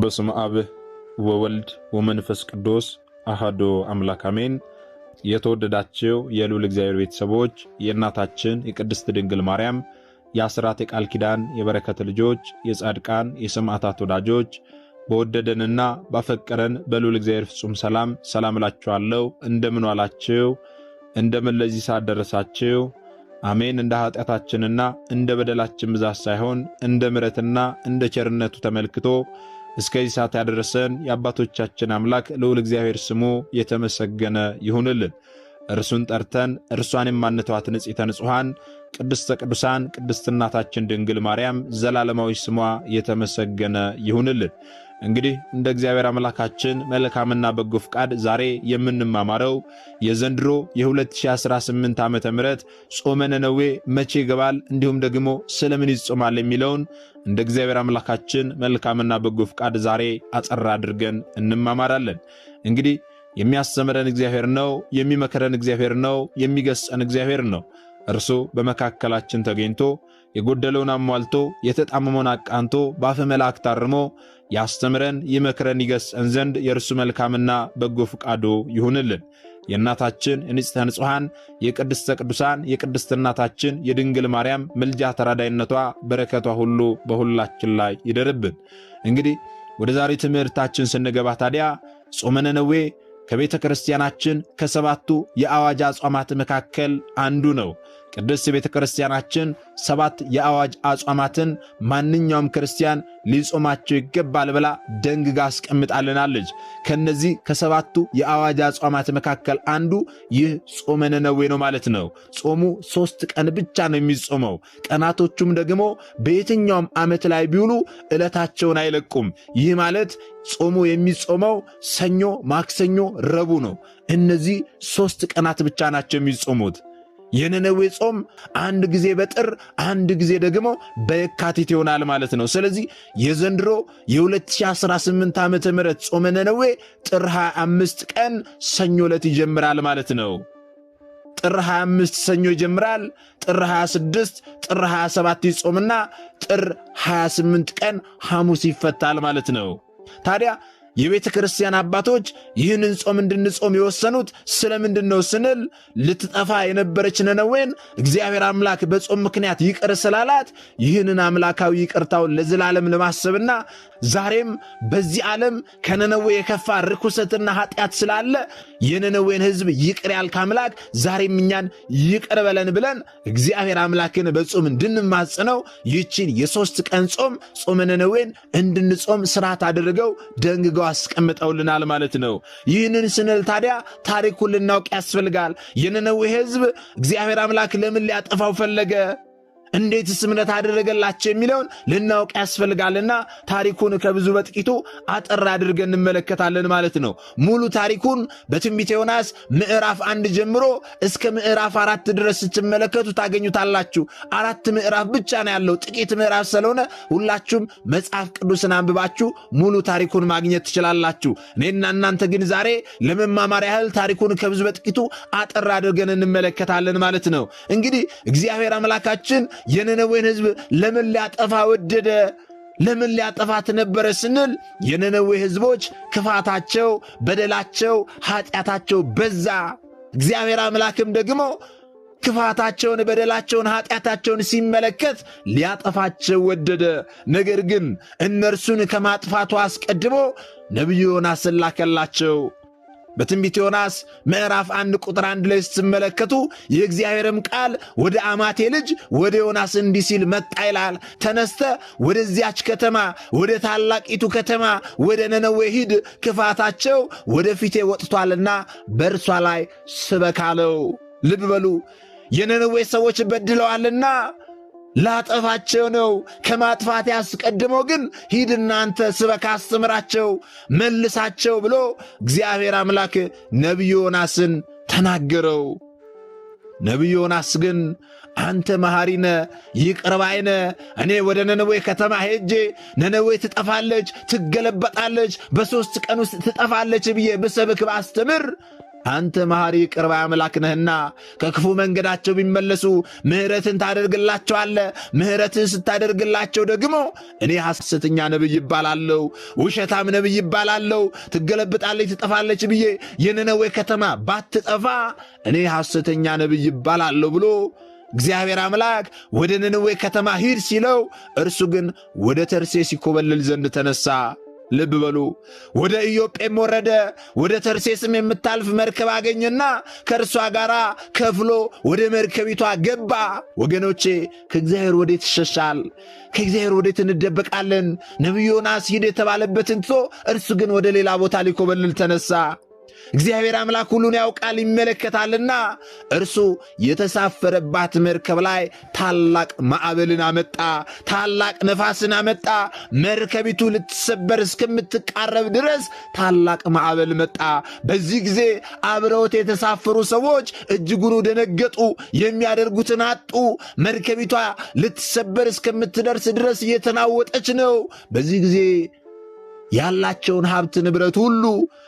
በስመ አብ ወወልድ ወመንፈስ ቅዱስ አሐዱ አምላክ አሜን። የተወደዳችሁ የልዑል እግዚአብሔር ቤተሰቦች የእናታችን የቅድስት ድንግል ማርያም የአስራት የቃል ኪዳን የበረከት ልጆች የጻድቃን የሰማዕታት ወዳጆች በወደደንና ባፈቀረን በልዑል እግዚአብሔር ፍጹም ሰላም እላችኋለሁ። እንደምን ዋላችሁ? እንደምን ለዚህ ሰዓት ደረሳችሁ? አሜን። እንደ ኃጢአታችንና እንደ በደላችን ብዛት ሳይሆን እንደ ምሕረትና እንደ ቸርነቱ ተመልክቶ እስከዚህ ሰዓት ያደረሰን የአባቶቻችን አምላክ ልዑል እግዚአብሔር ስሙ የተመሰገነ ይሁንልን። እርሱን ጠርተን እርሷን የማንተዋት ንጽሕተ ንጹሐን ቅድስተ ቅዱሳን ቅድስት እናታችን ድንግል ማርያም ዘላለማዊ ስሟ የተመሰገነ ይሁንልን። እንግዲህ እንደ እግዚአብሔር አምላካችን መልካምና በጎ ፍቃድ ዛሬ የምንማማረው የዘንድሮ የ2018 ዓመተ ምህረት ጾመ ነነዌ መቼ ይገባል፣ እንዲሁም ደግሞ ስለምን ይጾማል የሚለውን እንደ እግዚአብሔር አምላካችን መልካምና በጎ ፍቃድ ዛሬ አጸር አድርገን እንማማራለን። እንግዲህ የሚያስተምረን እግዚአብሔር ነው፣ የሚመክረን እግዚአብሔር ነው፣ የሚገስጸን እግዚአብሔር ነው። እርሱ በመካከላችን ተገኝቶ የጎደለውን አሟልቶ የተጣመመውን አቃንቶ በአፈ መላእክት አርሞ ያስተምረን ይመክረን ይገስጸን ዘንድ የእርሱ መልካምና በጎ ፍቃዱ ይሁንልን። የእናታችን የንጽሕተ ንጹሐን የቅድስተ ቅዱሳን የቅድስት እናታችን የድንግል ማርያም ምልጃ ተራዳይነቷ በረከቷ ሁሉ በሁላችን ላይ ይደርብን። እንግዲህ ወደ ዛሬ ትምህርታችን ስንገባ ታዲያ ጾመ ነነዌ ከቤተ ክርስቲያናችን ከሰባቱ የአዋጅ አጽዋማት መካከል አንዱ ነው። ቅድስት ቤተ ክርስቲያናችን 7 የአዋጅ አጽዋማትን ማንኛውም ክርስቲያን ሊጾማቸው ይገባል ብላ ደንግጋ አስቀምጣልናለች። ከነዚህ ከሰባቱ የአዋጅ አጽዋማት መካከል አንዱ ይህ ጾመ ነነዌ ነው ማለት ነው። ጾሙ 3 ቀን ብቻ ነው የሚጾመው። ቀናቶቹም ደግሞ በየትኛውም ዓመት ላይ ቢውሉ ዕለታቸውን አይለቁም። ይህ ማለት ጾሙ የሚጾመው ሰኞ፣ ማክሰኞ፣ ረቡዕ ነው። እነዚህ 3 ቀናት ብቻ ናቸው የሚጾሙት። የነነዌ ጾም አንድ ጊዜ በጥር አንድ ጊዜ ደግሞ በየካቲት ይሆናል ማለት ነው። ስለዚህ የዘንድሮ የ2018 ዓመተ ምህረት ጾመ ነነዌ ጥር 25 ቀን ሰኞ ዕለት ይጀምራል ማለት ነው። ጥር 25 ሰኞ ይጀምራል። ጥር 26 ጥር 27 ይጾምና ጥር 28 ቀን ሐሙስ ይፈታል ማለት ነው። ታዲያ የቤተ ክርስቲያን አባቶች ይህንን ጾም እንድንጾም የወሰኑት ስለምንድን ነው ስንል ልትጠፋ የነበረች ነነዌን እግዚአብሔር አምላክ በጾም ምክንያት ይቅር ስላላት ይህንን አምላካዊ ይቅርታውን ለዘላለም ለማሰብና ዛሬም በዚህ ዓለም ከነነዌ የከፋ ርኩሰትና ኃጢአት ስላለ የነነዌን ሕዝብ ይቅር ያልክ አምላክ ዛሬም እኛን ይቅር በለን ብለን እግዚአብሔር አምላክን በጾም እንድንማጽነው ይህችን የ3 ቀን ጾም ጾመ ነነዌን እንድንጾም ስርዓት አድርገው ደንግገው አስቀምጠውልናል ማለት ነው። ይህንን ስንል ታዲያ ታሪኩን ልናውቅ ያስፈልጋል። የነነዌ ሕዝብ እግዚአብሔር አምላክ ለምን ሊያጠፋው ፈለገ? እንዴትስ እምነት አደረገላቸው የሚለውን ልናውቅ ያስፈልጋልና ታሪኩን ከብዙ በጥቂቱ አጠር አድርገን እንመለከታለን ማለት ነው። ሙሉ ታሪኩን በትንቢተ ዮናስ ምዕራፍ 1 ጀምሮ እስከ ምዕራፍ 4 ድረስ ስትመለከቱ ታገኙታላችሁ። 4 ምዕራፍ ብቻ ነው ያለው፣ ጥቂት ምዕራፍ ስለሆነ ሁላችሁም መጽሐፍ ቅዱስን አንብባችሁ ሙሉ ታሪኩን ማግኘት ትችላላችሁ። እኔና እናንተ ግን ዛሬ ለመማማር ያህል ታሪኩን ከብዙ በጥቂቱ አጠር አድርገን እንመለከታለን ማለት ነው። እንግዲህ እግዚአብሔር አምላካችን የነነዌን ሕዝብ ለምን ሊያጠፋ ወደደ? ለምን ሊያጠፋት ነበረ ስንል የነነዌ ሕዝቦች ክፋታቸው፣ በደላቸው፣ ኃጢአታቸው በዛ። እግዚአብሔር አምላክም ደግሞ ክፋታቸውን፣ በደላቸውን፣ ኃጢአታቸውን ሲመለከት ሊያጠፋቸው ወደደ። ነገር ግን እነርሱን ከማጥፋቱ አስቀድሞ ነቢዩ ዮናስን ላከላቸው። በትንቢተ ዮናስ ምዕራፍ 1 ቁጥር 1 ላይ ስትመለከቱ የእግዚአብሔርም ቃል ወደ አማቴ ልጅ ወደ ዮናስ እንዲህ ሲል መጣ ይላል። ተነስተ ወደዚያች ከተማ ወደ ታላቂቱ ከተማ ወደ ነነዌ ሂድ፣ ክፋታቸው ወደ ፊቴ ወጥቷልና በእርሷ ላይ ስበክ አለው። ልብ በሉ፣ የነነዌ ሰዎች በድለዋልና ላጠፋቸው ነው። ከማጥፋት ያስቀድሞ ግን ሂድ እናንተ ስበክ፣ አስተምራቸው፣ መልሳቸው ብሎ እግዚአብሔር አምላክ ነቢዩ ዮናስን ተናገረው። ነቢዩ ዮናስ ግን አንተ መሐሪነ ይቅር ባይነ፣ እኔ ወደ ነነዌ ከተማ ሄጄ ነነዌ ትጠፋለች፣ ትገለበጣለች፣ በ3 ቀን ውስጥ ትጠፋለች ብዬ ብሰብክ ባስተምር አንተ መሐሪ ይቅር ባይ አምላክ ነህና ከክፉ መንገዳቸው ቢመለሱ ምሕረትን ታደርግላቸዋለህ። ምሕረትን ስታደርግላቸው ደግሞ እኔ ሐሰተኛ ነቢይ ይባላለሁ፣ ውሸታም ነቢይ ይባላለሁ፣ ትገለብጣለች ትጠፋለች ብዬ የነነዌ ከተማ ባትጠፋ እኔ ሐሰተኛ ነቢይ ይባላለሁ ብሎ እግዚአብሔር አምላክ ወደ ነነዌ ከተማ ሂድ ሲለው እርሱ ግን ወደ ተርሴስ ይኮበልል ዘንድ ተነሳ። ልብ በሉ። ወደ ኢዮጴም ወረደ። ወደ ተርሴስም የምታልፍ መርከብ አገኘና ከእርሷ ጋር ከፍሎ ወደ መርከቢቷ ገባ። ወገኖቼ ከእግዚአብሔር ወዴት ይሸሻል? ከእግዚአብሔር ወዴት እንደበቃለን? ነቢዩ ዮናስ ሂድ የተባለበትን ትቶ እርሱ ግን ወደ ሌላ ቦታ ሊኮበልል ተነሳ። እግዚአብሔር አምላክ ሁሉን ያውቃል ይመለከታልና እርሱ የተሳፈረባት መርከብ ላይ ታላቅ ማዕበልን አመጣ፣ ታላቅ ነፋስን አመጣ። መርከቢቱ ልትሰበር እስከምትቃረብ ድረስ ታላቅ ማዕበል መጣ። በዚህ ጊዜ አብረውት የተሳፈሩ ሰዎች እጅጉን ደነገጡ፣ የሚያደርጉትን አጡ። መርከቢቷ ልትሰበር እስከምትደርስ ድረስ እየተናወጠች ነው። በዚህ ጊዜ ያላቸውን ሀብት ንብረት ሁሉ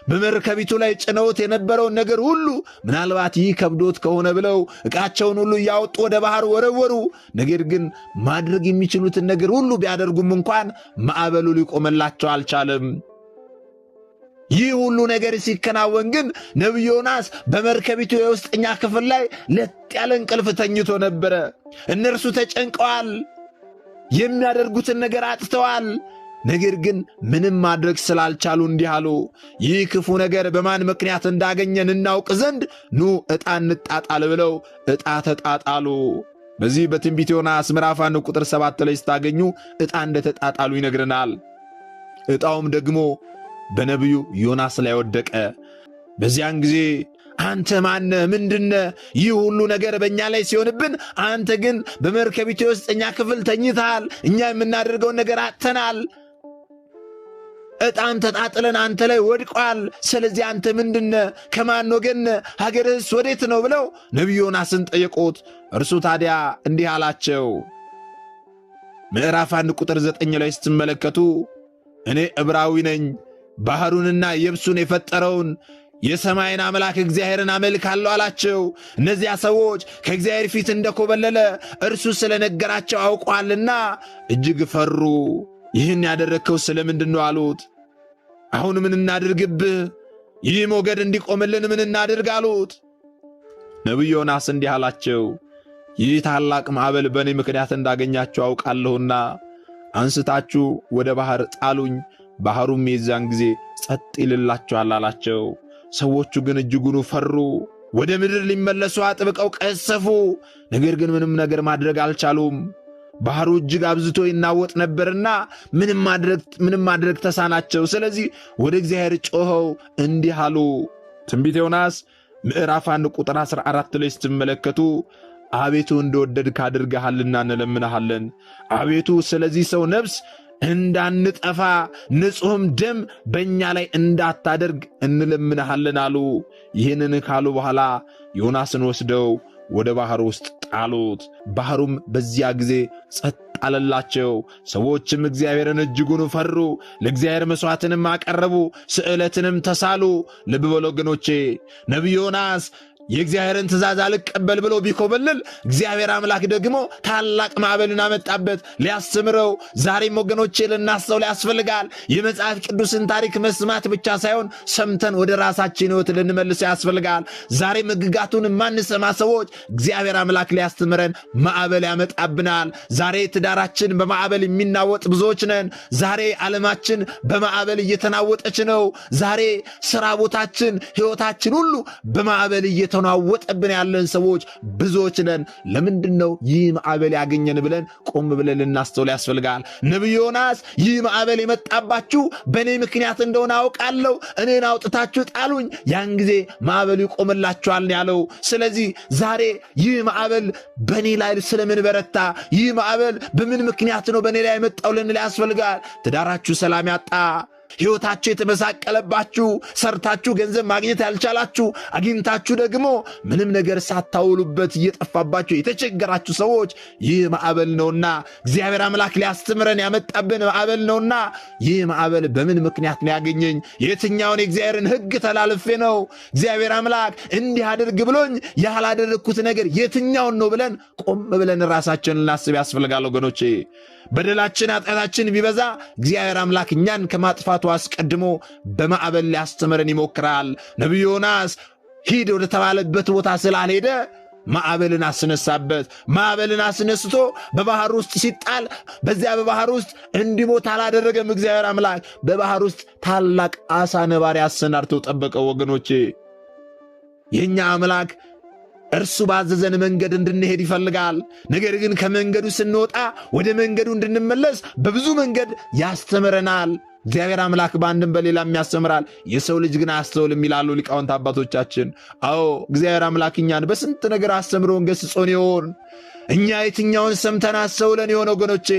በመርከቢቱ ላይ ጭነውት የነበረውን ነገር ሁሉ ምናልባት ይህ ከብዶት ከሆነ ብለው ዕቃቸውን ሁሉ እያወጡ ወደ ባህር ወረወሩ። ነገር ግን ማድረግ የሚችሉትን ነገር ሁሉ ቢያደርጉም እንኳን ማዕበሉ ሊቆመላቸው አልቻለም። ይህ ሁሉ ነገር ሲከናወን ግን ነቢዩ ዮናስ በመርከቢቱ የውስጠኛ ክፍል ላይ ለጥ ያለ እንቅልፍ ተኝቶ ነበረ። እነርሱ ተጨንቀዋል፣ የሚያደርጉትን ነገር አጥተዋል። ነገር ግን ምንም ማድረግ ስላልቻሉ እንዲህ አሉ፣ ይህ ክፉ ነገር በማን ምክንያት እንዳገኘን እናውቅ ዘንድ ኑ ዕጣ እንጣጣል ብለው ዕጣ ተጣጣሉ። በዚህ በትንቢተ ዮናስ ምዕራፍ 1 ቁጥር 7 ላይ ስታገኙ ዕጣ እንደተጣጣሉ ይነግረናል። ዕጣውም ደግሞ በነቢዩ ዮናስ ላይ ወደቀ። በዚያን ጊዜ አንተ ማነ? ምንድነ? ይህ ሁሉ ነገር በእኛ ላይ ሲሆንብን አንተ ግን በመርከቢቱ የውስጠኛ ክፍል ተኝተሃል። እኛ የምናደርገውን ነገር አጥተናል። ዕጣም ተጣጥለን አንተ ላይ ወድቋል። ስለዚህ አንተ ምንድነ? ከማን ወገን? ሀገርህስ ወዴት ነው? ብለው ነቢዩ ዮናስን ጠየቁት። እርሱ ታዲያ እንዲህ አላቸው። ምዕራፍ 1 ቁጥር 9 ላይ ስትመለከቱ እኔ ዕብራዊ ነኝ፣ ባሕሩንና የብሱን የፈጠረውን የሰማይን አምላክ እግዚአብሔርን አመልካለሁ አላቸው። እነዚያ ሰዎች ከእግዚአብሔር ፊት እንደኮበለለ እርሱ ስለነገራቸው አውቋልና እጅግ ፈሩ። ይህን ያደረግከው ስለምንድን ነው አሉት። አሁን ምን እናድርግብህ? ይህ ሞገድ እንዲቆምልን ምን እናድርግ አሉት። ነቢዩ ዮናስ እንዲህ አላቸው፣ ይህ ታላቅ ማዕበል በእኔ ምክንያት እንዳገኛችሁ አውቃለሁና አንስታችሁ ወደ ባሕር ጣሉኝ፣ ባሕሩም የዛን ጊዜ ጸጥ ይልላችኋል አላቸው። ሰዎቹ ግን እጅጉን ፈሩ። ወደ ምድር ሊመለሱ አጥብቀው ቀሰፉ። ነገር ግን ምንም ነገር ማድረግ አልቻሉም። ባሕሩ እጅግ አብዝቶ ይናወጥ ነበርና ምንም ማድረግ ተሳናቸው። ስለዚህ ወደ እግዚአብሔር ጮኸው እንዲህ አሉ። ትንቢተ ዮናስ ምዕራፍ 1 ቁጥር 14 ላይ ስትመለከቱ አቤቱ እንደወደድክ አድርገሃልና እንለምንሃለን። አቤቱ ስለዚህ ሰው ነፍስ እንዳንጠፋ ንጹሕም ደም በእኛ ላይ እንዳታደርግ እንለምንሃለን አሉ። ይህንን ካሉ በኋላ ዮናስን ወስደው ወደ ባሕር ውስጥ ጣሉት። ባሕሩም በዚያ ጊዜ ጸጥ አለላቸው። ሰዎችም እግዚአብሔርን እጅጉን ፈሩ፣ ለእግዚአብሔር መሥዋዕትንም አቀረቡ፣ ስዕለትንም ተሳሉ። ልብ በሉ ወገኖቼ፣ ነቢዩ ዮናስ የእግዚአብሔርን ትእዛዝ አልቀበል ብሎ ቢኮበልል እግዚአብሔር አምላክ ደግሞ ታላቅ ማዕበልን አመጣበት ሊያስተምረው። ዛሬም ወገኖቼ ልናስተውል ያስፈልጋል። የመጽሐፍ ቅዱስን ታሪክ መስማት ብቻ ሳይሆን ሰምተን ወደ ራሳችን ሕይወት ልንመልሰው ያስፈልጋል። ዛሬም ሕግጋቱን ማንሰማ ሰዎች እግዚአብሔር አምላክ ሊያስተምረን ማዕበል ያመጣብናል። ዛሬ ትዳራችን በማዕበል የሚናወጥ ብዙዎች ነን። ዛሬ ዓለማችን በማዕበል እየተናወጠች ነው። ዛሬ ሥራ ቦታችን፣ ሕይወታችን ሁሉ በማዕበል ተናወጠብን ያለን ሰዎች ብዙዎች ነን። ለምንድን ነው ይህ ማዕበል ያገኘን ብለን ቆም ብለን ልናስተውል ያስፈልጋል። ነቢዩ ዮናስ ይህ ማዕበል የመጣባችሁ በእኔ ምክንያት እንደሆነ አውቃለሁ፣ እኔን አውጥታችሁ ጣሉኝ፣ ያን ጊዜ ማዕበሉ ይቆምላችኋል ያለው። ስለዚህ ዛሬ ይህ ማዕበል በእኔ ላይ ስለምን በረታ? ይህ ማዕበል በምን ምክንያት ነው በእኔ ላይ የመጣው ልንል ያስፈልጋል። ትዳራችሁ ሰላም ያጣ፣ ሕይወታችሁ የተመሳቀለባችሁ፣ ሰርታችሁ ገንዘብ ማግኘት ያልቻላችሁ፣ አግኝታችሁ ደግሞ ምንም ነገር ሳታውሉበት እየጠፋባችሁ የተቸገራችሁ ሰዎች ይህ ማዕበል ነውና እግዚአብሔር አምላክ ሊያስተምረን ያመጣብን ማዕበል ነውና ይህ ማዕበል በምን ምክንያት ነው ያገኘኝ? የትኛውን የእግዚአብሔርን ሕግ ተላልፌ ነው እግዚአብሔር አምላክ እንዲህ አድርግ ብሎኝ ያላደረግኩት ነገር የትኛውን ነው ብለን ቆም ብለን ራሳችንን ልናስብ ያስፈልጋል ወገኖቼ። በደላችን ኃጢአታችን ቢበዛ እግዚአብሔር አምላክ እኛን ከማጥፋቱ አስቀድሞ በማዕበል ሊያስተምረን ይሞክራል። ነቢዩ ዮናስ ሂድ ወደ ተባለበት ቦታ ስላልሄደ ማዕበልን አስነሳበት። ማዕበልን አስነስቶ በባህር ውስጥ ሲጣል በዚያ በባህር ውስጥ እንዲሞት አላደረገም። እግዚአብሔር አምላክ በባህር ውስጥ ታላቅ አሳ ነባሪ አሰናድቶ ጠበቀው። ወገኖቼ የእኛ አምላክ እርሱ ባዘዘን መንገድ እንድንሄድ ይፈልጋል። ነገር ግን ከመንገዱ ስንወጣ ወደ መንገዱ እንድንመለስ በብዙ መንገድ ያስተምረናል። እግዚአብሔር አምላክ በአንድም በሌላም ያስተምራል፣ የሰው ልጅ ግን አያስተውልም ይላሉ ሊቃውንት አባቶቻችን። አዎ እግዚአብሔር አምላክ እኛን በስንት ነገር አስተምሮን ገስጾን ይሆን? እኛ የትኛውን ሰምተን አስተውለን ይሆን ወገኖቼ?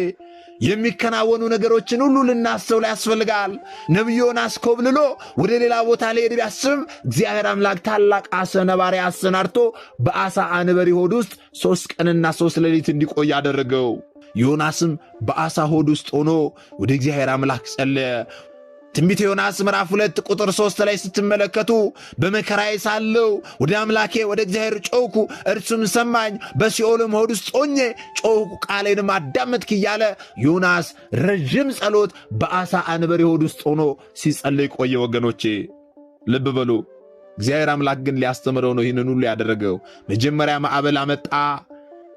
የሚከናወኑ ነገሮችን ሁሉ ልናስተውል ያስፈልጋል። ነቢዩ ዮናስ ኮብልሎ ወደ ሌላ ቦታ ሊሄድ ቢያስብም እግዚአብሔር አምላክ ታላቅ አሳ ነባሪ አሰናድቶ በአሳ አንበሪ ሆድ ውስጥ 3 ቀንና 3 ሌሊት እንዲቆይ አደረገው። ዮናስም በአሳ ሆድ ውስጥ ሆኖ ወደ እግዚአብሔር አምላክ ጸለየ። ትንቢተ ዮናስ ምዕራፍ 2 ቁጥር 3 ላይ ስትመለከቱ በመከራዬ ሳለሁ ወደ አምላኬ ወደ እግዚአብሔር ጮኽኩ፣ እርሱም ሰማኝ፣ በሲኦልም ሆድ ውስጥ ሆኜ ጮኽኩ፣ ቃሌንም አዳመጥክ እያለ ዮናስ ረዥም ጸሎት በአሳ አንበሪ ሆድ ውስጥ ሆኖ ሲጸልይ ቆየ። ወገኖቼ ልብ በሉ። እግዚአብሔር አምላክ ግን ሊያስተምረው ነው ይህንን ሁሉ ያደረገው። መጀመሪያ ማዕበል አመጣ።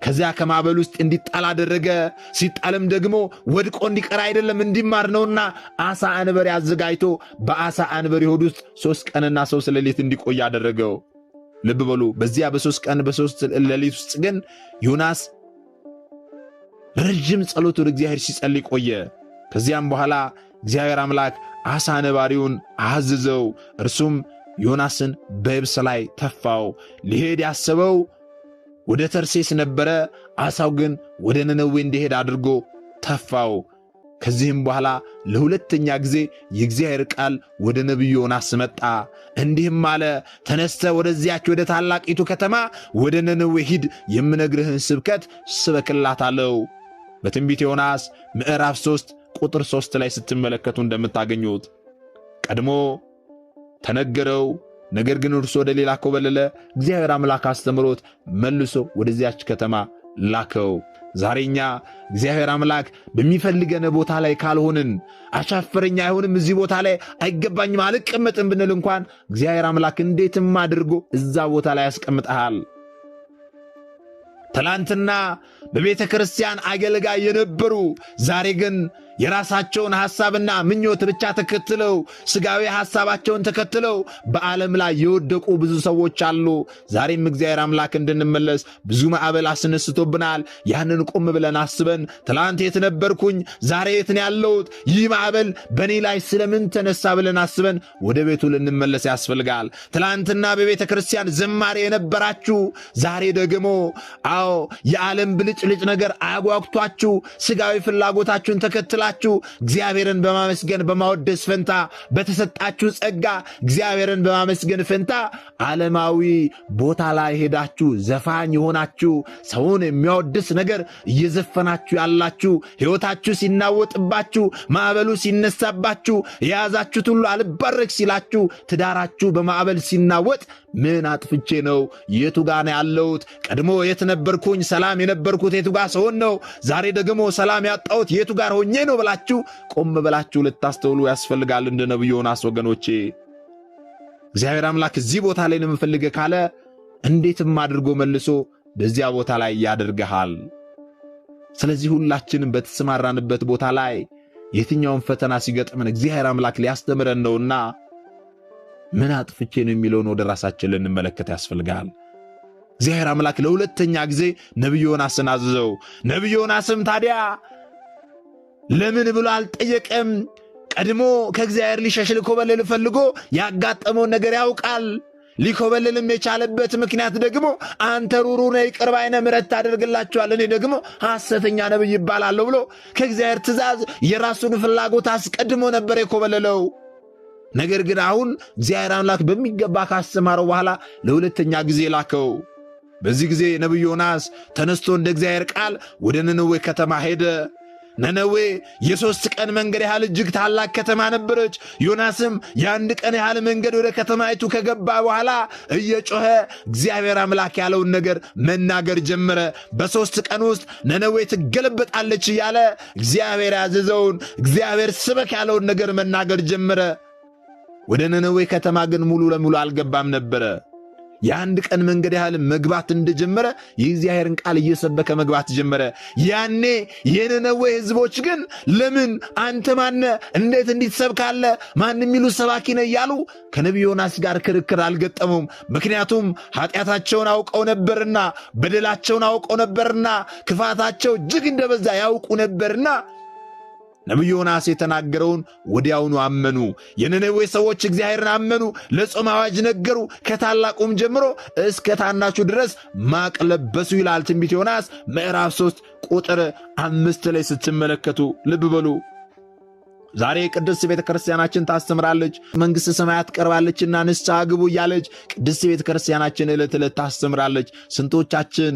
ከዚያ ከማዕበል ውስጥ እንዲጣል አደረገ። ሲጣልም ደግሞ ወድቆ እንዲቀር አይደለም እንዲማር ነውና አሳ አንበሪ አዘጋጅቶ በአሳ አንበሪ ሆድ ውስጥ 3 ቀንና 3 ሌሊት እንዲቆይ አደረገው። ልብ በሉ። በዚያ በ3 ቀን በ3 ሌሊት ውስጥ ግን ዮናስ ረጅም ጸሎት ወደ እግዚአብሔር ሲጸልይ ቆየ። ከዚያም በኋላ እግዚአብሔር አምላክ አሳ ነባሪውን አዘዘው። እርሱም ዮናስን በየብስ ላይ ተፋው። ሊሄድ ያሰበው ወደ ተርሴስ ነበረ። አሳው ግን ወደ ነነዌ እንዲሄድ አድርጎ ተፋው። ከዚህም በኋላ ለሁለተኛ ጊዜ የእግዚአብሔር ቃል ወደ ነቢዩ ዮናስ መጣ። እንዲህም አለ፣ ተነስተ ወደዚያች ወደ ታላቂቱ ከተማ ወደ ነነዌ ሂድ፣ የምነግርህን ስብከት ስበክላት አለው። በትንቢተ ዮናስ ምዕራፍ 3 ቁጥር 3 ላይ ስትመለከቱ እንደምታገኙት ቀድሞ ተነገረው። ነገር ግን እርሱ ወደ ሌላ ኮበለለ። እግዚአብሔር አምላክ አስተምሮት መልሶ ወደዚያች ከተማ ላከው። ዛሬኛ እግዚአብሔር አምላክ በሚፈልገን ቦታ ላይ ካልሆንን አሻፈረኛ አይሆንም፣ እዚህ ቦታ ላይ አይገባኝም አልቀመጥም ብንል እንኳን እግዚአብሔር አምላክ እንዴትም አድርጎ እዛ ቦታ ላይ ያስቀምጠሃል። ትላንትና በቤተ ክርስቲያን አገልጋይ የነበሩ ዛሬ ግን የራሳቸውን ሐሳብና ምኞት ብቻ ተከትለው ሥጋዊ ሐሳባቸውን ተከትለው በዓለም ላይ የወደቁ ብዙ ሰዎች አሉ። ዛሬም እግዚአብሔር አምላክ እንድንመለስ ብዙ ማዕበል አስነስቶብናል። ያንን ቆም ብለን አስበን ትላንት የት ነበርኩኝ? ዛሬ የት ነው ያለሁት? ይህ ማዕበል በእኔ ላይ ስለምን ተነሳ ብለን አስበን ወደ ቤቱ ልንመለስ ያስፈልጋል። ትላንትና በቤተ ክርስቲያን ዘማሪ የነበራችሁ ዛሬ ደግሞ የዓለም ብልጭልጭ ነገር አጓግቷችሁ ሥጋዊ ፍላጎታችሁን ተከትላችሁ እግዚአብሔርን በማመስገን በማወደስ ፈንታ በተሰጣችሁ ጸጋ እግዚአብሔርን በማመስገን ፈንታ ዓለማዊ ቦታ ላይ ሄዳችሁ ዘፋኝ የሆናችሁ ሰውን የሚያወድስ ነገር እየዘፈናችሁ ያላችሁ ሕይወታችሁ ሲናወጥባችሁ ማዕበሉ ሲነሳባችሁ የያዛችሁት ሁሉ አልባረክ ሲላችሁ ትዳራችሁ በማዕበል ሲናወጥ ምን አጥፍቼ ነው? የቱ ጋር ነው ያለሁት? ቀድሞ የት ነበርኩኝ? ሰላም የነበርኩት የቱ ጋር ስሆን ነው? ዛሬ ደግሞ ሰላም ያጣሁት የቱ ጋር ሆኜ ነው ብላችሁ ቆም ብላችሁ ልታስተውሉ ያስፈልጋል። እንደ ነቢዩ ዮናስ ወገኖቼ እግዚአብሔር አምላክ እዚህ ቦታ ላይ ነው የምፈልገ ካለ እንዴትም አድርጎ መልሶ በዚያ ቦታ ላይ ያደርግሃል። ስለዚህ ሁላችንም በተሰማራንበት ቦታ ላይ የትኛውን ፈተና ሲገጥመን እግዚአብሔር አምላክ ሊያስተምረን ነውና ምን አጥፍቼ ነው የሚለውን ወደ ራሳችን ልንመለከት ያስፈልጋል። እግዚአብሔር አምላክ ለሁለተኛ ጊዜ ነቢዩ ዮናስን አዘዘው። ነቢዩ ዮናስም ታዲያ ለምን ብሎ አልጠየቀም። ቀድሞ ከእግዚአብሔር ሊሸሽ ኮበለል ፈልጎ ያጋጠመውን ነገር ያውቃል። ሊኮበልልም የቻለበት ምክንያት ደግሞ አንተ ሩሩ ነህ፣ ይቅር ባይ ነህ፣ ምሕረት ታደርግላቸዋለህ፣ እኔ ደግሞ ሐሰተኛ ነብይ ይባላለሁ ብሎ ከእግዚአብሔር ትእዛዝ የራሱን ፍላጎት አስቀድሞ ነበር የኮበለለው። ነገር ግን አሁን እግዚአብሔር አምላክ በሚገባ ካስተማረው በኋላ ለሁለተኛ ጊዜ ላከው። በዚህ ጊዜ ነቢዩ ዮናስ ተነስቶ እንደ እግዚአብሔር ቃል ወደ ነነዌ ከተማ ሄደ። ነነዌ የ3 ቀን መንገድ ያህል እጅግ ታላቅ ከተማ ነበረች። ዮናስም የ1 ቀን ያህል መንገድ ወደ ከተማይቱ ከገባ በኋላ እየጮኸ እግዚአብሔር አምላክ ያለውን ነገር መናገር ጀመረ። በ3 ቀን ውስጥ ነነዌ ትገለበጣለች እያለ እግዚአብሔር ያዘዘውን እግዚአብሔር ስበክ ያለውን ነገር መናገር ጀመረ። ወደ ነነዌ ከተማ ግን ሙሉ ለሙሉ አልገባም ነበረ። የ1 ቀን መንገድ ያህል መግባት እንደጀመረ የእግዚአብሔርን ቃል እየሰበከ መግባት ጀመረ። ያኔ የነነዌ ሕዝቦች ግን ለምን አንተ ማነ እንዴት እንዲትሰብካለ ማን የሚሉ ሰባኪ ነህ እያሉ ከነቢዩ ዮናስ ጋር ክርክር አልገጠሙም። ምክንያቱም ኃጢአታቸውን አውቀው ነበርና፣ በደላቸውን አውቀው ነበርና፣ ክፋታቸው እጅግ እንደበዛ ያውቁ ነበርና ነቢዩ ዮናስ የተናገረውን ወዲያውኑ አመኑ። የነነዌ ሰዎች እግዚአብሔርን አመኑ፣ ለጾም አዋጅ ነገሩ፣ ከታላቁም ጀምሮ እስከ ታናሹ ድረስ ማቅ ለበሱ ይላል ትንቢተ ዮናስ ምዕራፍ 3 ቁጥር 5 ላይ ስትመለከቱ ልብ በሉ። ዛሬ ቅድስት ቤተ ክርስቲያናችን ታስተምራለች፣ መንግሥተ ሰማያት ቀርባለችና ንስሐ ግቡ እያለች ቅድስት ቤተ ክርስቲያናችን ዕለት ዕለት ታስተምራለች። ስንቶቻችን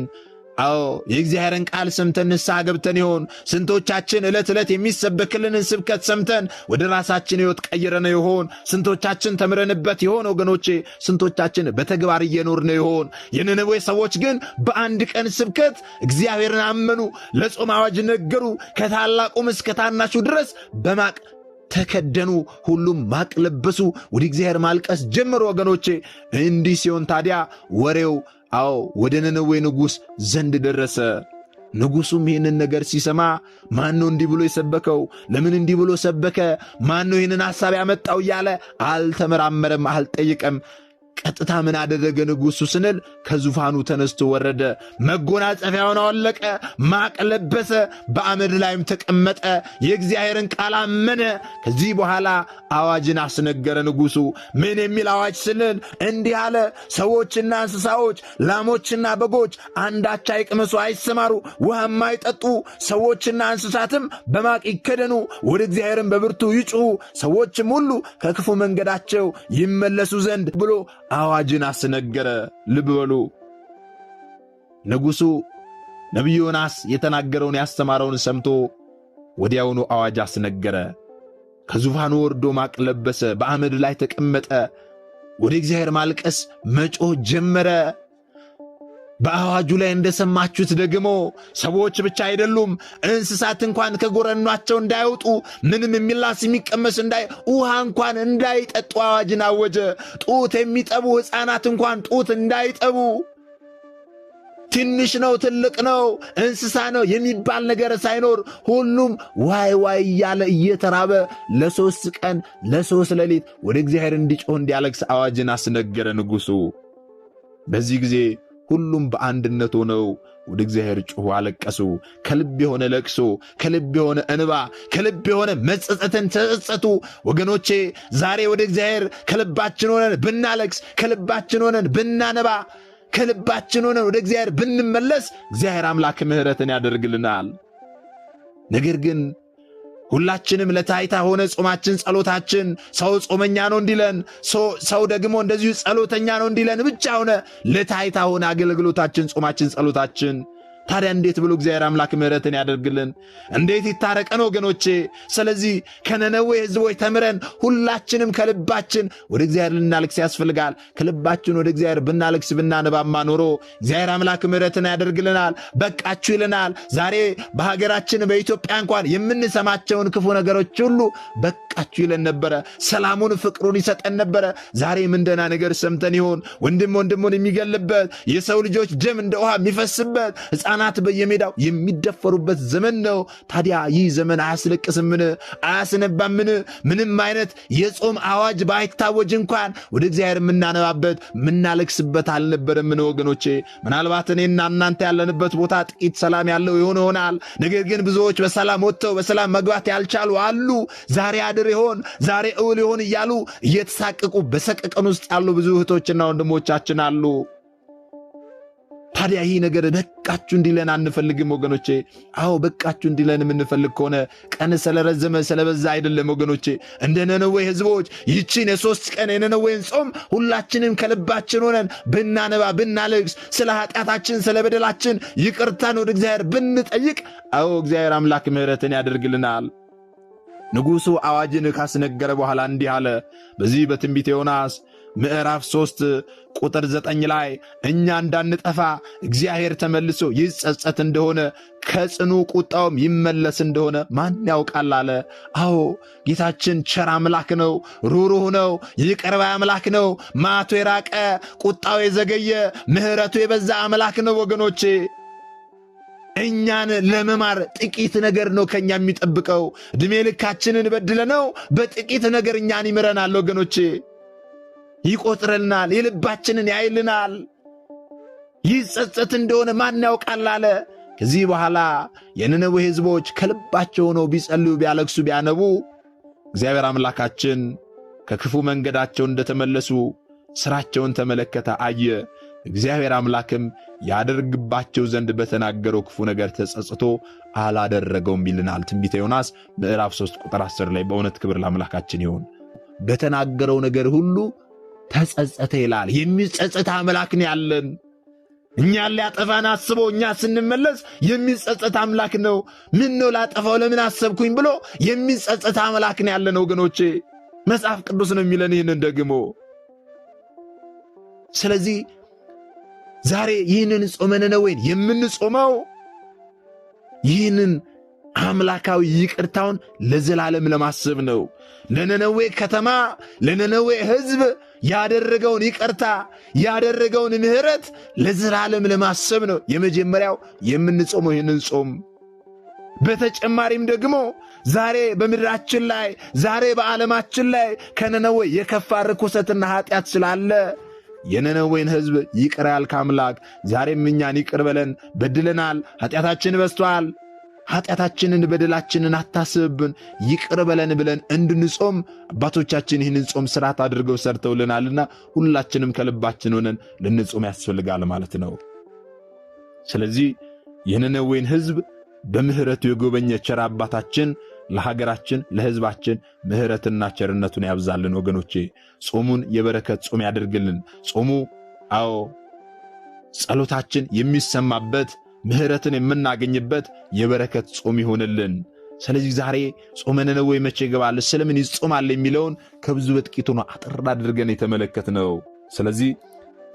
የእግዚአብሔርን ቃል ሰምተን ንስሐ ገብተን ይሆን? ስንቶቻችን ዕለት ዕለት የሚሰበክልንን ስብከት ሰምተን ወደ ራሳችን ሕይወት ቀይረን ይሆን? ስንቶቻችን ተምረንበት ይሆን? ወገኖቼ ስንቶቻችን በተግባር እየኖርን ይሆን? የነነዌ ሰዎች ግን በ1 ቀን ስብከት እግዚአብሔርን አመኑ፣ ለጾም አዋጅ ነገሩ፣ ከታላቁም እስከ ታናሹ ድረስ በማቅ ተከደኑ፣ ሁሉም ማቅ ለበሱ፣ ወደ እግዚአብሔር ማልቀስ ጀመሩ። ወገኖቼ እንዲህ ሲሆን ታዲያ ወሬው ወደ ነነዌ ንጉሥ ዘንድ ደረሰ። ንጉሡም ይህንን ነገር ሲሰማ ማን ነው እንዲህ ብሎ የሰበከው? ለምን እንዲህ ብሎ ሰበከ? ማን ነው ይህንን ሐሳብ ያመጣው? እያለ አልተመራመረም፣ አልጠየቀም። ቀጥታ ምን አደረገ ንጉሡ ስንል ከዙፋኑ ተነስቶ ወረደ፣ መጎናጸፊያውን አወለቀ፣ ማቅ ለበሰ፣ በአመድ ላይም ተቀመጠ፣ የእግዚአብሔርን ቃል አመነ። ከዚህ በኋላ አዋጅን አስነገረ ንጉሡ። ምን የሚል አዋጅ ስንል እንዲህ አለ፣ ሰዎችና እንስሳዎች፣ ላሞችና በጎች አንዳች አይቅመሱ፣ አይሰማሩ፣ ውሃም አይጠጡ፣ ሰዎችና እንስሳትም በማቅ ይከደኑ፣ ወደ እግዚአብሔርም በብርቱ ይጩኹ፣ ሰዎችም ሁሉ ከክፉ መንገዳቸው ይመለሱ ዘንድ ብሎ አዋጅን አስነገረ። ልብ በሉ። ንጉሡ ነቢዩ ዮናስ የተናገረውን ያስተማረውን ሰምቶ ወዲያውኑ አዋጅ አስነገረ። ከዙፋኑ ወርዶ ማቅ ለበሰ፣ በአመድ ላይ ተቀመጠ፣ ወደ እግዚአብሔር ማልቀስ መጮህ ጀመረ። በአዋጁ ላይ እንደሰማችሁት ደግሞ ሰዎች ብቻ አይደሉም፣ እንስሳት እንኳን ከጎረኗቸው እንዳይወጡ፣ ምንም የሚላስ የሚቀመስ ውሃ እንኳን እንዳይጠጡ አዋጅን አወጀ። ጡት የሚጠቡ ሕፃናት እንኳን ጡት እንዳይጠቡ፣ ትንሽ ነው ትልቅ ነው እንስሳ ነው የሚባል ነገር ሳይኖር ሁሉም ዋይ ዋይ እያለ እየተራበ ለ3 ቀን ለ3 ሌሊት ወደ እግዚአብሔር እንዲጮህ እንዲያለቅስ አዋጅን አስነገረ ንጉሡ። በዚህ ጊዜ ሁሉም በአንድነት ሆነው ወደ እግዚአብሔር ጮኹ፣ አለቀሱ። ከልብ የሆነ ለቅሶ፣ ከልብ የሆነ እንባ፣ ከልብ የሆነ መጸጸትን ተጸጸቱ። ወገኖቼ ዛሬ ወደ እግዚአብሔር ከልባችን ሆነን ብናለቅስ፣ ከልባችን ሆነን ብናነባ፣ ከልባችን ሆነን ወደ እግዚአብሔር ብንመለስ እግዚአብሔር አምላክ ምሕረትን ያደርግልናል። ነገር ግን ሁላችንም ለታይታ ሆነ ጾማችን ጸሎታችን፣ ሰው ጾመኛ ነው እንዲለን፣ ሰው ደግሞ እንደዚሁ ጸሎተኛ ነው እንዲለን ብቻ ሆነ ለታይታ ሆነ አገልግሎታችን፣ ጾማችን፣ ጸሎታችን። ታዲያ እንዴት ብሎ እግዚአብሔር አምላክ ምሕረትን ያደርግልን? እንዴት ይታረቀን ወገኖቼ? ስለዚህ ከነነዌ ሕዝቦች ተምረን ሁላችንም ከልባችን ወደ እግዚአብሔር ልናለቅስ ያስፈልጋል። ከልባችን ወደ እግዚአብሔር ብናለቅስ ብናነባማ ኖሮ እግዚአብሔር አምላክ ምሕረትን ያደርግልናል። በቃችሁ ይልናል። ዛሬ በሀገራችን በኢትዮጵያ እንኳን የምንሰማቸውን ክፉ ነገሮች ሁሉ በቃችሁ ይለን ነበረ። ሰላሙን ፍቅሩን ይሰጠን ነበረ። ዛሬ ምንደና ነገር ሰምተን ይሆን? ወንድም ወንድሙን የሚገልበት፣ የሰው ልጆች ደም እንደ ውሃ የሚፈስበት፣ ሕፃናት ሕፃናት በየሜዳው የሚደፈሩበት ዘመን ነው። ታዲያ ይህ ዘመን አያስለቅስምን? አያስነባምን? ምንም አይነት የጾም አዋጅ ባይታወጅ እንኳን ወደ እግዚአብሔር የምናነባበት የምናለቅስበት አልነበረምን? ወገኖቼ ምናልባት እኔና እናንተ ያለንበት ቦታ ጥቂት ሰላም ያለው ይሆናል። ነገር ግን ብዙዎች በሰላም ወጥተው በሰላም መግባት ያልቻሉ አሉ። ዛሬ አድር ይሆን ዛሬ እውል ይሆን እያሉ እየተሳቀቁ በሰቀቀን ውስጥ ያሉ ብዙ እህቶችና ወንድሞቻችን አሉ። ታዲያ ይህ ነገር በቃችሁ እንዲለን አንፈልግም ወገኖቼ። አዎ በቃችሁ እንዲለን የምንፈልግ ከሆነ ቀን ስለረዘመ ስለበዛ አይደለም ወገኖቼ። እንደ ነነዌ ሕዝቦች ይህችን የ3 ቀን የነነዌን ጾም ሁላችንም ከልባችን ሆነን ብናነባ ብናለቅስ፣ ስለ ኃጢአታችን ስለ በደላችን ይቅርታን ወደ እግዚአብሔር ብንጠይቅ፣ አዎ እግዚአብሔር አምላክ ምሕረትን ያደርግልናል። ንጉሡ አዋጅን ካስነገረ በኋላ እንዲህ አለ። በዚህ በትንቢተ ዮናስ ምዕራፍ 3 ቁጥር 9 ላይ እኛ እንዳንጠፋ እግዚአብሔር ተመልሶ ይጸጸት እንደሆነ ከጽኑ ቁጣውም ይመለስ እንደሆነ ማን ያውቃል አለ። አዎ ጌታችን ቸር አምላክ ነው፣ ሩሩህ ነው፣ ይቅር ባይ አምላክ ነው። መዓቱ የራቀ ቁጣው የዘገየ ምሕረቱ የበዛ አምላክ ነው ወገኖቼ። እኛን ለመማር ጥቂት ነገር ነው ከኛ የሚጠብቀው። ዕድሜ ልካችንን በድለነው በጥቂት ነገር እኛን ይምረናል ወገኖቼ። ይቆጥረልናል፣ የልባችንን ያይልናል። ይጸጸት እንደሆነ ማን ያውቃል አለ። ከዚህ በኋላ የነነዌ ሕዝቦች ከልባቸው ነው ቢጸልዩ ቢያለቅሱ ቢያነቡ እግዚአብሔር አምላካችን ከክፉ መንገዳቸው እንደተመለሱ ሥራቸውን ተመለከተ፣ አየ። እግዚአብሔር አምላክም ያደርግባቸው ዘንድ በተናገረው ክፉ ነገር ተጸጽቶ አላደረገውም ይልናል ትንቢተ ዮናስ ምዕራፍ 3 ቁጥር 10 ላይ። በእውነት ክብር ለአምላካችን ይሁን። በተናገረው ነገር ሁሉ ተጸጸተ ይላል። የሚጸጸት አምላክ ነው ያለን። እኛን ሊያጠፋን አስቦ እኛ ስንመለስ የሚጸጸት አምላክ ነው። ምን ነው ላጠፋው ለምን አሰብኩኝ ብሎ የሚጸጸት አምላክ ነው ያለን ወገኖቼ። መጽሐፍ ቅዱስ ነው የሚለን ይህንን ደግሞ። ስለዚህ ዛሬ ይህንን ጾመ ነነዌን የምንጾመው ይህንን አምላካዊ ይቅርታውን ለዘላለም ለማሰብ ነው። ለነነዌ ከተማ ለነነዌ ሕዝብ ያደረገውን ይቅርታ ያደረገውን ምሕረት ለዘላለም ለማሰብ ነው የመጀመሪያው የምንጾመው ይህንን ጾም። በተጨማሪም ደግሞ ዛሬ በምድራችን ላይ ዛሬ በዓለማችን ላይ ከነነዌ የከፋ ርኩሰትና ኃጢአት ስላለ የነነዌን ሕዝብ ይቅር ያልክ አምላክ ዛሬም እኛን ይቅር በለን፣ በድለናል፣ ኃጢአታችን በዝቷል፣ ኃጢአታችንን በደላችንን አታስብብን፣ ይቅር በለን ብለን እንድንጾም አባቶቻችን ይህንን ጾም ሥርዓት አድርገው ሰርተውልናልና ሁላችንም ከልባችን ሆነን ልንጾም ያስፈልጋል ማለት ነው። ስለዚህ የነነዌን ሕዝብ በምሕረቱ የጎበኘ ቸር አባታችን ለሀገራችን ለሕዝባችን ምሕረትና ቸርነቱን ያብዛልን ወገኖቼ። ጾሙን የበረከት ጾም ያደርግልን። ጾሙ አዎ ጸሎታችን የሚሰማበት ምሕረትን የምናገኝበት የበረከት ጾም ይሆንልን። ስለዚህ ዛሬ ጾመ ነነዌ መቼ ይገባል፣ ስለምን ይጾማል የሚለውን ከብዙ በጥቂቱ ነው አጥር አድርገን የተመለከትነው። ስለዚህ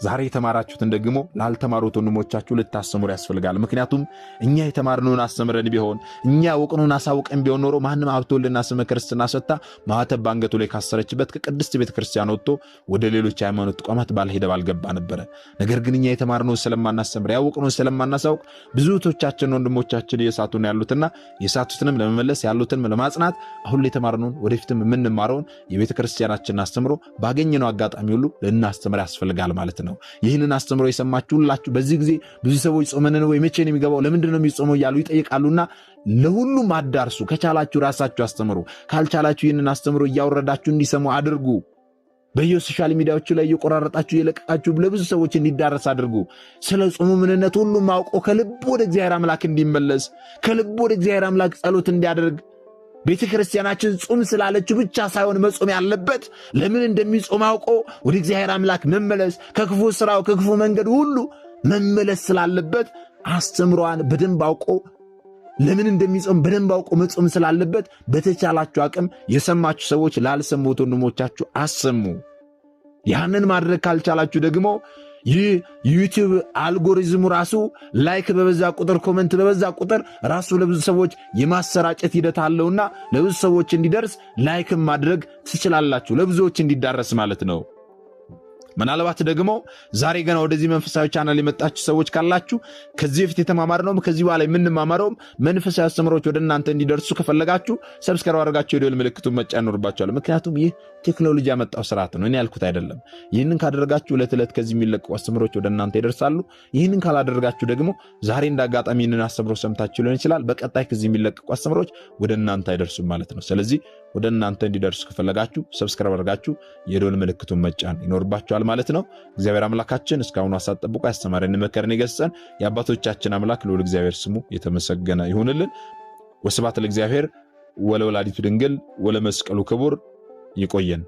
ዛሬ የተማራችሁትን ደግሞ ላልተማሩት ወንድሞቻችሁ ልታስተምሩ ያስፈልጋል። ምክንያቱም እኛ የተማርነውን አስተምረን ቢሆን እኛ ያወቅነውን አሳውቀን ቢሆን ኖሮ ማንም ሀብተ ወልድና ስመ ክርስትና ሰጥታ ማኅተብ በአንገቱ ላይ ካሰረችበት ከቅድስት ቤተ ክርስቲያን ወጥቶ ወደ ሌሎች ሃይማኖት ተቋማት ባልሄደ ባልገባ ነበረ። ነገር ግን እኛ የተማርነውን ስለማናስተምር ያወቅነውን ስለማናሳውቅ ብዙ እህቶቻችን ወንድሞቻችን እየሳቱን ያሉትና የሳቱትንም ለመመለስ ያሉትንም ለማጽናት አሁን የተማርነውን ወደፊትም የምንማረውን የቤተ ክርስቲያናችንን አስተምሮ ባገኘነው አጋጣሚ ሁሉ ልናስተምር ያስፈልጋል ማለት ነው። ይህንን አስተምሮ የሰማችሁ ሁላችሁ በዚህ ጊዜ ብዙ ሰዎች ጾመ ነነዌ መቼ ነው የሚገባው፣ ለምንድን ነው የሚጾመው እያሉ ይጠይቃሉና ለሁሉም አዳርሱ። ከቻላችሁ ራሳችሁ አስተምሩ፣ ካልቻላችሁ ይህንን አስተምሮ እያወረዳችሁ እንዲሰሙ አድርጉ። በየሶሻል ሚዲያዎቹ ላይ እየቆራረጣችሁ እየለቀቃችሁ ለብዙ ሰዎች እንዲዳረስ አድርጉ። ስለ ጾሙ ምንነት ሁሉም አውቆ ከልብ ወደ እግዚአብሔር አምላክ እንዲመለስ ከልብ ወደ እግዚአብሔር አምላክ ጸሎት እንዲያደርግ ቤተ ክርስቲያናችን ጾም ስላለችው ብቻ ሳይሆን መጾም ያለበት ለምን እንደሚጾም አውቆ ወደ እግዚአብሔር አምላክ መመለስ ከክፉ ሥራው ከክፉ መንገድ ሁሉ መመለስ ስላለበት አስተምሯን በደንብ አውቆ ለምን እንደሚጾም በደንብ አውቆ መጾም ስላለበት በተቻላችሁ አቅም የሰማችሁ ሰዎች ላልሰሙት ወንድሞቻችሁ አሰሙ። ያንን ማድረግ ካልቻላችሁ ደግሞ ይህ ዩቲዩብ አልጎሪዝሙ ራሱ ላይክ በበዛ ቁጥር ኮመንት በበዛ ቁጥር ራሱ ለብዙ ሰዎች የማሰራጨት ሂደት አለውና ለብዙ ሰዎች እንዲደርስ ላይክም ማድረግ ትችላላችሁ፣ ለብዙዎች እንዲዳረስ ማለት ነው። ምናልባት ደግሞ ዛሬ ገና ወደዚህ መንፈሳዊ ቻናል የመጣችሁ ሰዎች ካላችሁ ከዚህ በፊት የተማማርነውም ከዚህ በኋላ የምንማማረውም መንፈሳዊ አስተምሮች ወደ እናንተ እንዲደርሱ ከፈለጋችሁ ሰብስክራይብ አድርጋችሁ የደወል ምልክቱን መጫን ይኖርባችኋል። ምክንያቱም ይህ ቴክኖሎጂ ያመጣው ስርዓት ነው፣ እኔ ያልኩት አይደለም። ይህንን ካደረጋችሁ ዕለት ዕለት ከዚህ የሚለቀቁ አስተምሮች ወደ እናንተ ይደርሳሉ። ይህንን ካላደረጋችሁ ደግሞ ዛሬ እንዳጋጣሚ ይህንን አስተምሮ ሰምታችሁ ሊሆን ይችላል፣ በቀጣይ ከዚህ የሚለቀቁ አስተምሮች ወደ እናንተ አይደርሱም ማለት ነው። ስለዚህ ወደ እናንተ እንዲደርሱ ከፈለጋችሁ ሰብስክራይብ አድርጋችሁ የደወል ምልክቱን መጫን ይኖርባችኋል ማለት ነው። እግዚአብሔር አምላካችን እስካሁን ሰዓት ጠብቆ ያስተማረን መከረን የገሰጸን የአባቶቻችን አምላክ ልዑል እግዚአብሔር ስሙ የተመሰገነ ይሁንልን። ወስብሐት ለእግዚአብሔር ወለወላዲቱ ድንግል ወለመስቀሉ ክቡር። ይቆየን።